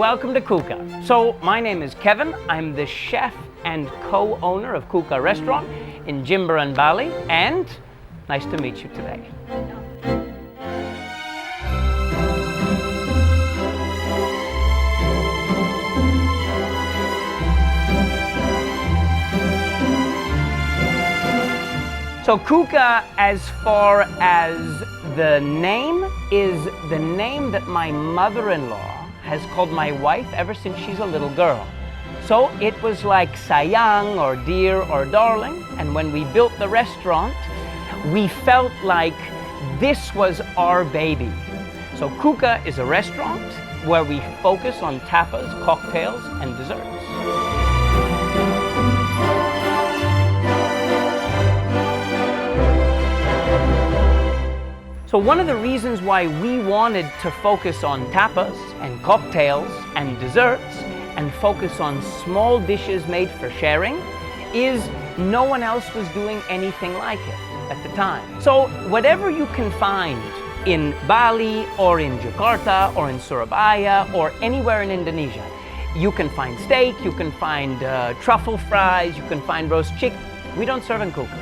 welcome to Cuca. So my name is Kevin. I'm the chef and co-owner of Cuca Restaurant in Jimbaran, Bali, and nice to meet you today. So Cuca, as far as the name, is the name that my mother-in-law has called my wife ever since she's a little girl. So it was like sayang or dear or darling, and when we built the restaurant, we felt like this was our baby. So Cuca is a restaurant where we focus on tapas, cocktails, and desserts. So one of the reasons why we wanted to focus on tapas and cocktails and desserts and focus on small dishes made for sharing is no one else was doing anything like it at the time. So whatever you can find in Bali or in Jakarta or in Surabaya or anywhere in Indonesia, you can find steak, you can find truffle fries, you can find roast chicken. We don't serve in Cuca.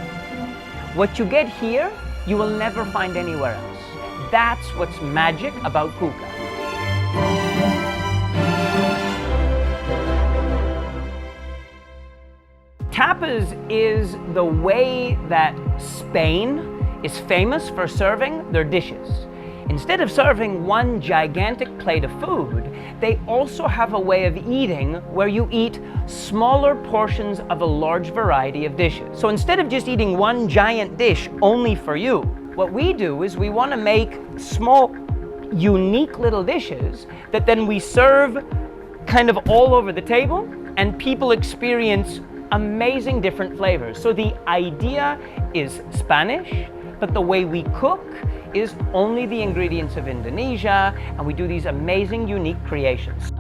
What you get here, you will never find anywhere else. That's what's magic about Cuca. Tapas is the way that Spain is famous for serving their dishes. Instead of serving one gigantic plate of food, they also have a way of eating where you eat smaller portions of a large variety of dishes. So instead of just eating one giant dish only for you, what we do is we want to make small, unique little dishes that then we serve kind of all over the table, and people experience amazing different flavors. So the idea is Spanish, but the way we cook is only the ingredients of Indonesia, and we do these amazing, unique creations.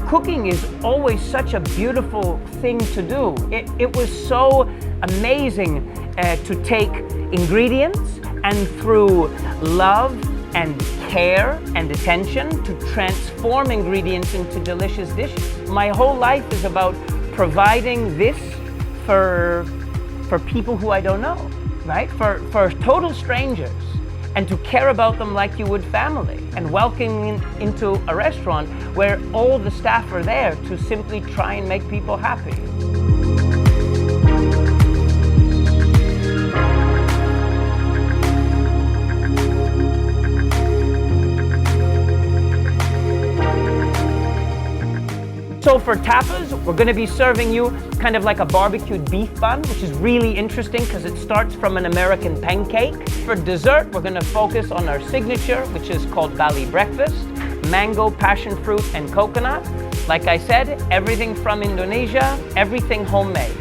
Cooking is always such a beautiful thing to do. It was so amazing to take ingredients and through love and care and attention to transform ingredients into delicious dishes. My whole life is about providing this for people who I don't know, right? For total strangers, and to care about them like you would family, and welcoming into a restaurant where all the staff are there to simply try and make people happy. So for tapas, we're going to be serving you kind of like a barbecued beef bun, which is really interesting because it starts from an American pancake. For dessert, we're going to focus on our signature, which is called Bali breakfast, mango, passion fruit, and coconut. Like I said, everything from Indonesia, everything homemade.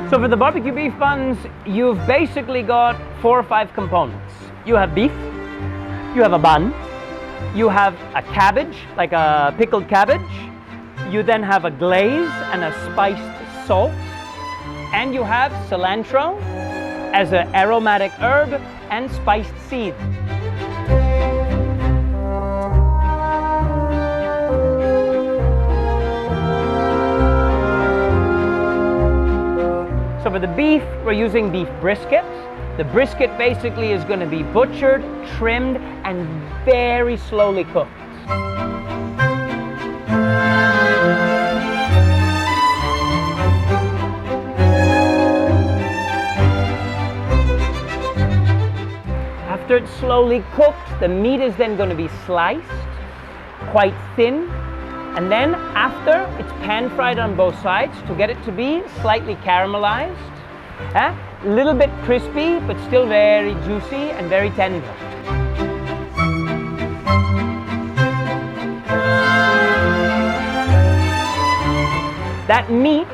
So for the barbecue beef buns, you've basically got 4 or 5 components. You have beef, you have a bun, you have a cabbage, like a pickled cabbage, you then have a glaze and a spiced salt, and you have cilantro as an aromatic herb and spiced seeds. For the beef, we're using beef brisket. The brisket basically is going to be butchered, trimmed, and very slowly cooked. After it's slowly cooked, the meat is then going to be sliced, quite thin, and then after, it's pan fried on both sides to get it to be slightly caramelized, a little bit crispy, but still very juicy and very tender. That meat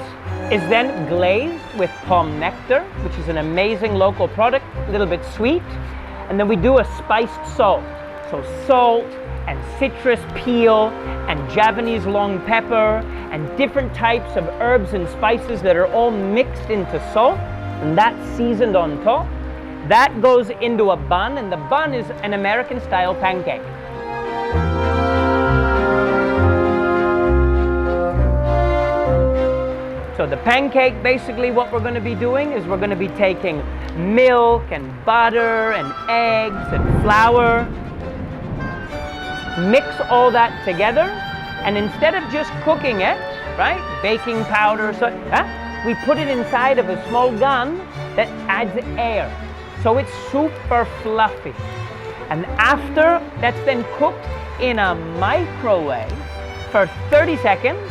is then glazed with palm nectar, which is an amazing local product, a little bit sweet. And then we do a spiced salt. So salt and citrus peel and Javanese long pepper and different types of herbs and spices that are all mixed into salt, and that's seasoned on top. That goes into a bun, and the bun is an American style pancake. So the pancake, basically what we're going to be doing is we're going to be taking milk and butter and eggs and flour, mix all that together, and instead of just cooking it, right, baking powder, so, we put it inside of a small gun that adds air. So it's super fluffy. And after, that's then cooked in a microwave for 30 seconds,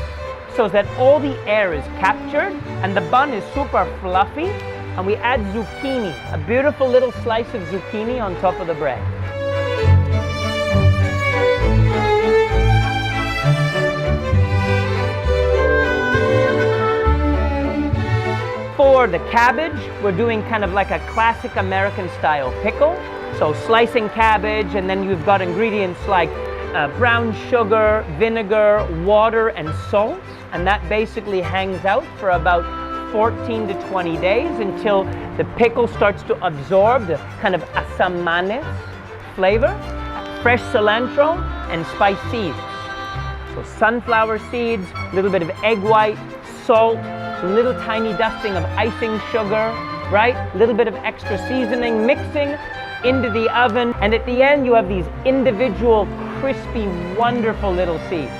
so that all the air is captured and the bun is super fluffy, and we add zucchini, a beautiful little slice of zucchini on top of the bread. For the cabbage, we're doing kind of like a classic American style pickle. So slicing cabbage, and then you've got ingredients like brown sugar, vinegar, water, and salt. And that basically hangs out for about 14 to 20 days until the pickle starts to absorb the kind of asamanes flavor, fresh cilantro, and spice seeds. So sunflower seeds, a little bit of egg white, salt, a little tiny dusting of icing sugar, right? A little bit of extra seasoning, mixing into the oven. And at the end, you have these individual, crispy, wonderful little seeds.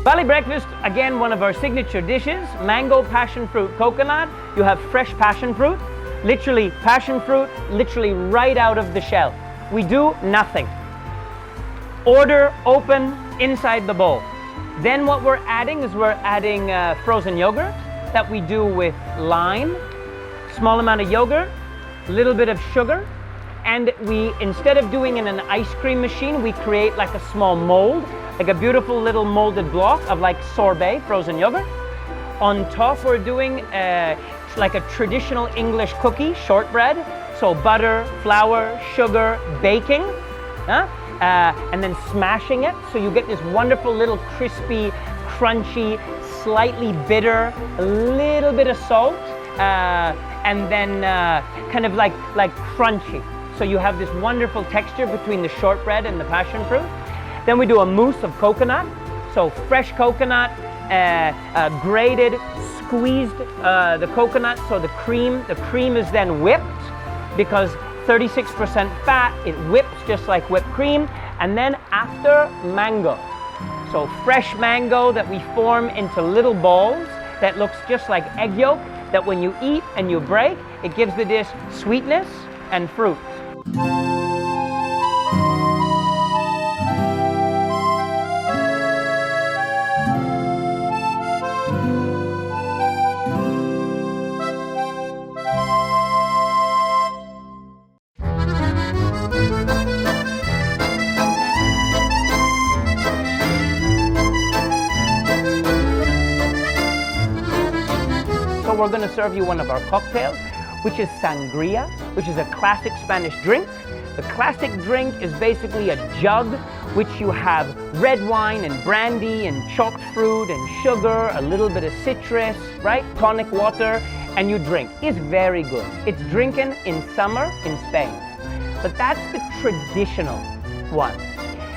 Bali breakfast, again, one of our signature dishes, mango passion fruit coconut. You have fresh passion fruit, literally passion fruit, literally right out of the shell. We do nothing. Order, open, inside the bowl. Then what we're adding is we're adding frozen yogurt that we do with lime, small amount of yogurt, a little bit of sugar, and we, instead of doing in an ice cream machine, we create like a small mold, like a beautiful little molded block of like sorbet, frozen yogurt. On top, we're doing like a traditional English cookie, shortbread. So butter, flour, sugar, baking, and then smashing it. So you get this wonderful little crispy, crunchy, slightly bitter, a little bit of salt, and then kind of like crunchy. So you have this wonderful texture between the shortbread and the passion fruit. Then we do a mousse of coconut. So fresh coconut, grated, squeezed the coconut, so the cream is then whipped because 36% fat, it whips just like whipped cream. And then after, mango. So fresh mango that we form into little balls that looks just like egg yolk, that when you eat and you break, it gives the dish sweetness and fruit. We're going to serve you one of our cocktails, which is sangria, which is a classic Spanish drink. The classic drink is basically a jug which you have red wine and brandy and chopped fruit and sugar, a little bit of citrus, right? Tonic water, and you drink. It's very good. It's drinking in summer in Spain. But that's the traditional one.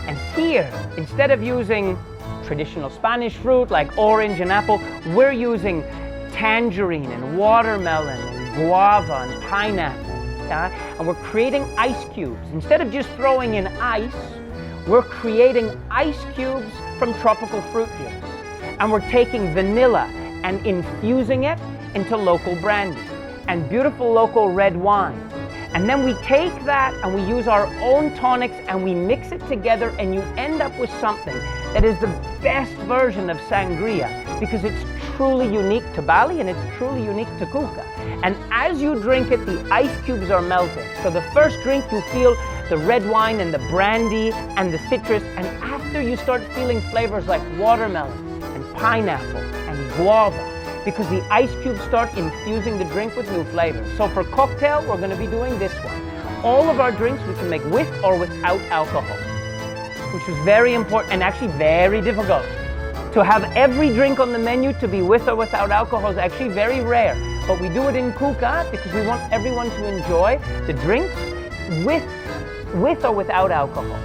And here, instead of using traditional Spanish fruit like orange and apple, we're using tangerine and watermelon and guava and pineapple, and we're creating ice cubes. Instead of just throwing in ice, we're creating ice cubes from tropical fruit juice. And we're taking vanilla and infusing it into local brandy and beautiful local red wine. And then we take that and we use our own tonics and we mix it together, and you end up with something that is the best version of sangria because it's truly unique to Bali and it's truly unique to Cuca. And as you drink it, the ice cubes are melting. So the first drink, you feel the red wine and the brandy and the citrus, and after you start feeling flavors like watermelon and pineapple and guava, because the ice cubes start infusing the drink with new flavors. So for cocktail, we're going to be doing this one. All of our drinks we can make with or without alcohol, which is very important and actually very difficult. To have every drink on the menu to be with or without alcohol is actually very rare. But we do it in Cuca because we want everyone to enjoy the drinks with or without alcohol.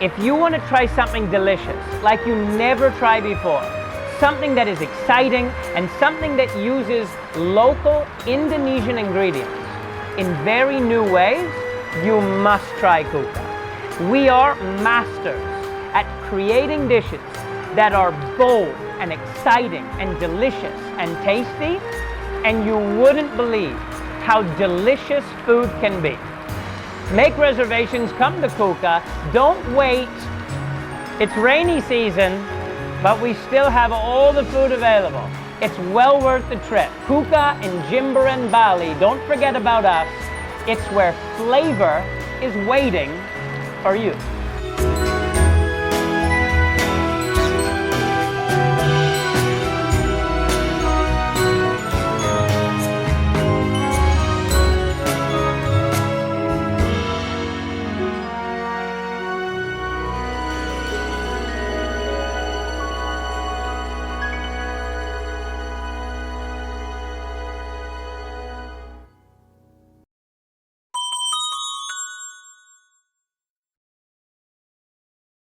If you want to try something delicious, like you never tried before, something that is exciting and something that uses local Indonesian ingredients in very new ways, you must try Cuca. We are masters at creating dishes that are bold and exciting and delicious and tasty, and you wouldn't believe how delicious food can be. Make reservations, come to Cuca, don't wait. It's rainy season, but we still have all the food available. It's well worth the trip. Cuca in Jimbaran, Bali, don't forget about us. It's where flavor is waiting for you.